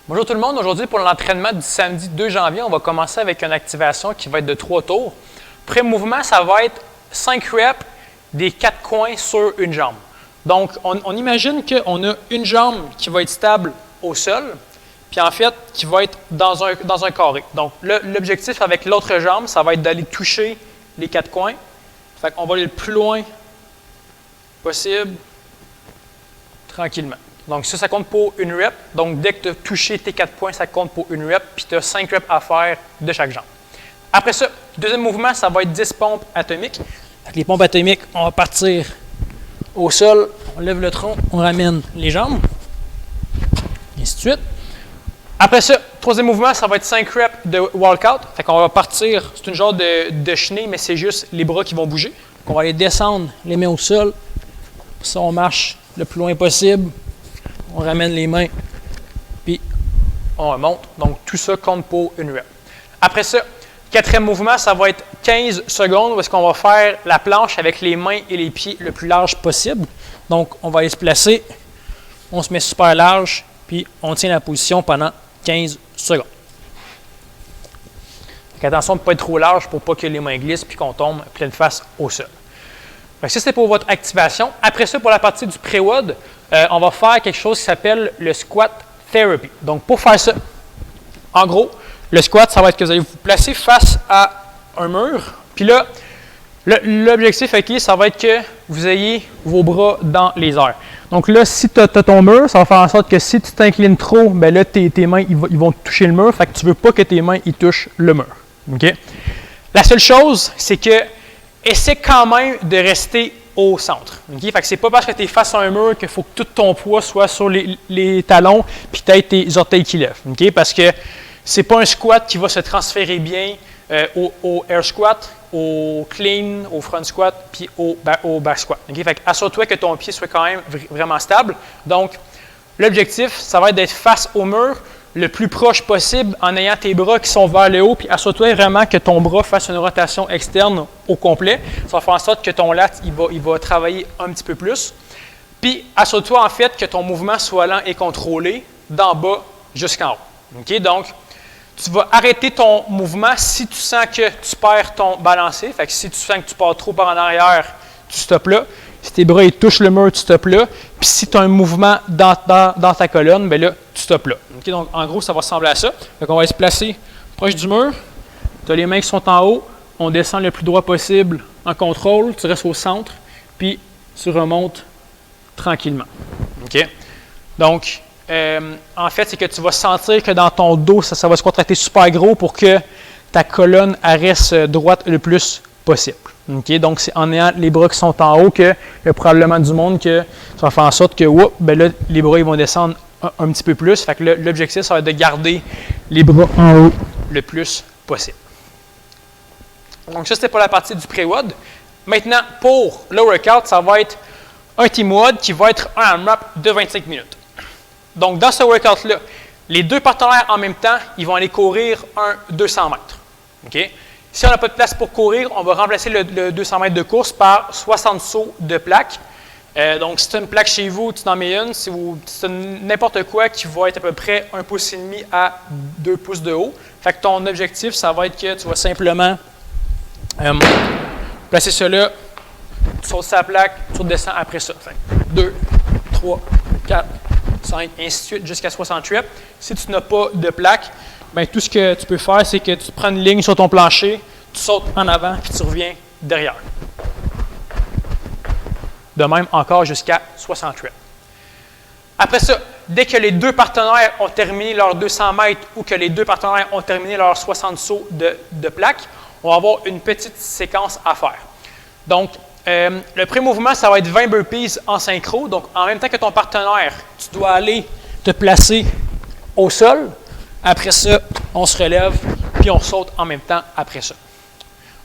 Bonjour tout le monde, aujourd'hui pour l'entraînement du samedi 2 janvier, on va commencer avec une activation qui va être de 3 tours. Premier mouvement, ça va être 5 reps des 4 coins sur une jambe. Donc, on imagine qu'on a une jambe qui va être stable au sol, puis en fait, qui va être dans un carré. Donc, l'objectif avec l'autre jambe, ça va être d'aller toucher les 4 coins. Fait qu'on va aller le plus loin possible, tranquillement. Donc, ça compte pour une rep. Donc, dès que tu as touché tes 4 points, ça compte pour une rep. Puis, tu as 5 reps à faire de chaque jambe. Après ça, deuxième mouvement, ça va être 10 pompes atomiques. Avec les pompes atomiques, on va partir au sol. On lève le tronc, on ramène les jambes. Et ainsi de suite. Après ça, troisième mouvement, ça va être 5 reps de walkout. Fait qu'on va partir, c'est une genre de chenille, mais c'est juste les bras qui vont bouger. Donc, on va aller descendre les mains au sol. Puis ça, on marche le plus loin possible. On ramène les mains, puis on remonte. Donc, tout ça compte pour une rep. Après ça, quatrième mouvement, ça va être 15 secondes où est-ce qu'on va faire la planche avec les mains et les pieds le plus large possible. Donc, on va aller se placer, on se met super large, puis on tient la position pendant 15 secondes. Donc, attention de ne pas être trop large pour pas que les mains glissent puis qu'on tombe pleine face au sol. Donc, ça, c'est pour votre activation. Après ça, pour la partie du pré-WOD, on va faire quelque chose qui s'appelle le squat therapy. Donc, pour faire ça, en gros, le squat, ça va être que vous allez vous placer face à un mur. Puis là, l'objectif ici, ça va être que vous ayez vos bras dans les airs. Donc là, si tu as ton mur, ça va faire en sorte que si tu t'inclines trop, bien là, tes mains ils vont toucher le mur. Fait que tu ne veux pas que tes mains ils touchent le mur. Okay? La seule chose, c'est que essaie quand même de rester au centre. Okay? Fait que c'est pas parce que tu es face à un mur qu'il faut que tout ton poids soit sur les talons puis peut-être tes orteils qui lèvent. Okay? Parce que c'est pas un squat qui va se transférer bien au air squat, au clean, au front squat puis au back squat. Okay? Fait que assure-toi que ton pied soit quand même vraiment stable. Donc, l'objectif, ça va être d'être face au mur le plus proche possible en ayant tes bras qui sont vers le haut, puis assure-toi vraiment que ton bras fasse une rotation externe au complet. Ça va faire en sorte que ton lat, il va travailler un petit peu plus. Puis, assure-toi en fait que ton mouvement soit lent et contrôlé d'en bas jusqu'en haut. Okay? Donc, tu vas arrêter ton mouvement si tu sens que tu perds ton balancé. Fait que si tu sens que tu pars trop par en arrière, tu stoppes là. Si tes bras ils touchent le mur, tu stoppes là. Puis si tu as un mouvement dans ta colonne, bien là, tu stoppes là. Okay? Donc, en gros, ça va ressembler à ça. Donc, on va se placer proche du mur. Tu as les mains qui sont en haut. On descend le plus droit possible en contrôle. Tu restes au centre. Puis, tu remontes tranquillement. Okay? Donc, en fait, c'est que tu vas sentir que dans ton dos, ça va se contracter super gros pour que ta colonne reste droite le plus possible. Okay? Donc, c'est en ayant les bras qui sont en haut qu'il y a probablement du monde que ça va faire en sorte que ben là, les bras ils vont descendre un petit peu plus. Fait que l'objectif, ça va être de garder les bras en haut le plus possible. Donc, ça, c'était pour la partie du pré-WOD. Maintenant, pour le workout, ça va être un team WOD qui va être un AMRAP de 25 minutes. Donc, dans ce workout-là, les deux partenaires en même temps, ils vont aller courir un 200 mètres. Okay? Si on n'a pas de place pour courir, on va remplacer le 200 mètres de course par 60 sauts de plaques. Donc, si tu as une plaque chez vous, tu en mets une. Si c'est n'importe quoi qui va être à peu près 1,5 pouce à 2 pouces de haut. Fait que ton objectif, ça va être que tu vas simplement placer cela, tu sautes sa plaque, tu redescends après ça. 2, 3, 4, 5, ainsi de suite, jusqu'à 60 reps. Si tu n'as pas de plaque, bien, tout ce que tu peux faire, c'est que tu prends une ligne sur ton plancher, tu sautes en avant, puis tu reviens derrière. De même, encore jusqu'à 60 reps. Après ça, dès que les deux partenaires ont terminé leurs 200 mètres ou que les deux partenaires ont terminé leurs 60 sauts de plaque, on va avoir une petite séquence à faire. Donc, le premier mouvement, ça va être 20 burpees en synchro. Donc, en même temps que ton partenaire, tu dois aller te placer au sol. Après ça, on se relève, puis on saute en même temps après ça.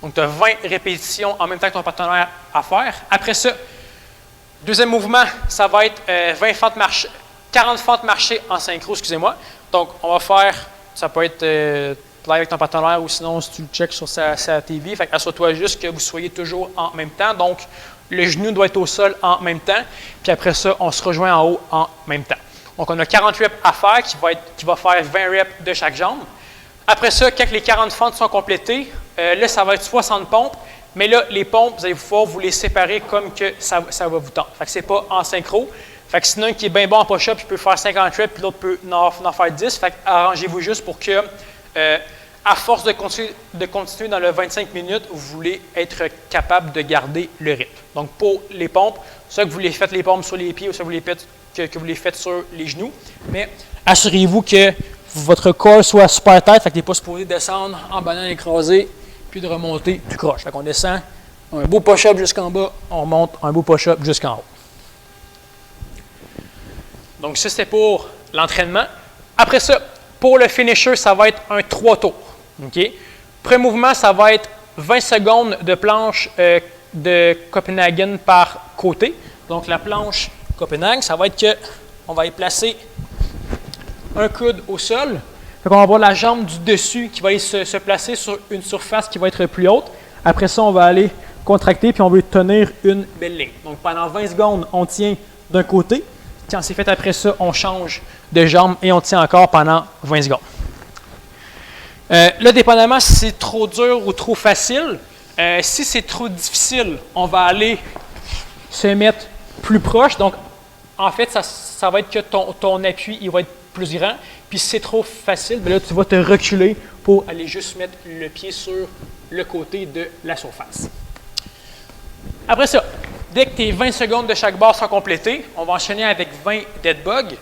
Donc, tu as 20 répétitions en même temps que ton partenaire à faire. Après ça, deuxième mouvement, ça va être 40 fentes marchées en synchro, excusez-moi. Donc, on va faire, ça peut être live avec ton partenaire ou sinon, si tu le checkes sur sa TV, fait assure-toi juste que vous soyez toujours en même temps. Donc, le genou doit être au sol en même temps. Puis après ça, on se rejoint en haut en même temps. Donc, on a 40 reps à faire qui va faire 20 reps de chaque jambe. Après ça, quand les 40 fentes sont complétées, là, ça va être 60 pompes. Mais là, les pompes, vous allez pouvoir vous les séparer comme que ça va vous tenter. Fait que c'est pas en synchro. Fait que sinon, un qui est bien bon en push-up, il peut faire 50 reps, puis l'autre peut en faire 10. Fait que arrangez-vous juste pour que, à force de continuer dans le 25 minutes, vous voulez être capable de garder le rythme. Donc, pour les pompes, soit que vous les faites les pompes sur les pieds ou soit que vous les faites sur les genoux. Mais assurez-vous que votre corps soit super tête, fait que tu n'es pas supposé descendre en banane écrasée, puis de remonter tout croche. Fait qu'on descend un beau push-up jusqu'en bas, on remonte un beau push-up jusqu'en haut. Donc, ça, c'est pour l'entraînement. Après ça, pour le finisher, ça va être un 3 tours. Okay? Premier mouvement, ça va être 20 secondes de planche de Copenhagen par côté. Donc, la planche Copenhagen, ça va être qu'on va y placer un coude au sol. On va avoir la jambe du dessus qui va aller se placer sur une surface qui va être plus haute. Après ça, on va aller contracter puis on veut tenir une belle ligne. Donc, pendant 20 secondes, on tient d'un côté. Quand c'est fait après ça, on change de jambe et on tient encore pendant 20 secondes. Là, dépendamment si c'est trop dur ou trop facile, si c'est trop difficile, on va aller se mettre plus proche. Donc, en fait, ça va être que ton appui il va être plus grand. Puis si c'est trop facile, bien là, tu vas te reculer pour aller juste mettre le pied sur le côté de la surface. Après ça, dès que tes 20 secondes de chaque barre sont complétées, on va enchaîner avec 20 dead bugs.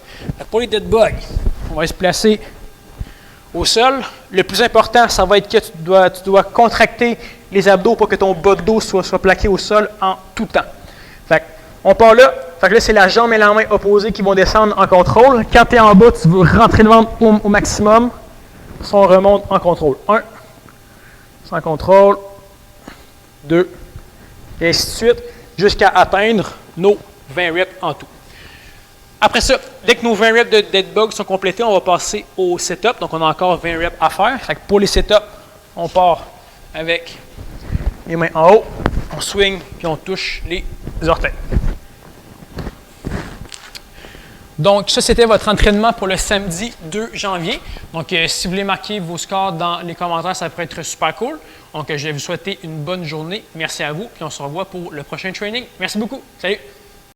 Pour les dead bugs, on va se placer au sol. Le plus important, ça va être que tu dois contracter les abdos pour que ton bas de dos soit plaqué au sol en tout temps. Fait on part là. Fait que là, c'est la jambe et la main opposées qui vont descendre en contrôle. Quand tu es en bas, tu veux rentrer le ventre au maximum. Ça, on remonte en contrôle. 1, sans contrôle. 2, et ainsi de suite, jusqu'à atteindre nos 20 reps en tout. Après ça, dès que nos 20 reps de dead bug sont complétés, on va passer au setup. Donc, on a encore 20 reps à faire. Fait que pour les setups, on part avec les mains en haut, on swing, puis on touche les orteils. Donc, ça, c'était votre entraînement pour le samedi 2 janvier. Donc, si vous voulez marquer vos scores dans les commentaires, ça pourrait être super cool. Donc, je vais vous souhaiter une bonne journée. Merci à vous, puis on se revoit pour le prochain training. Merci beaucoup. Salut!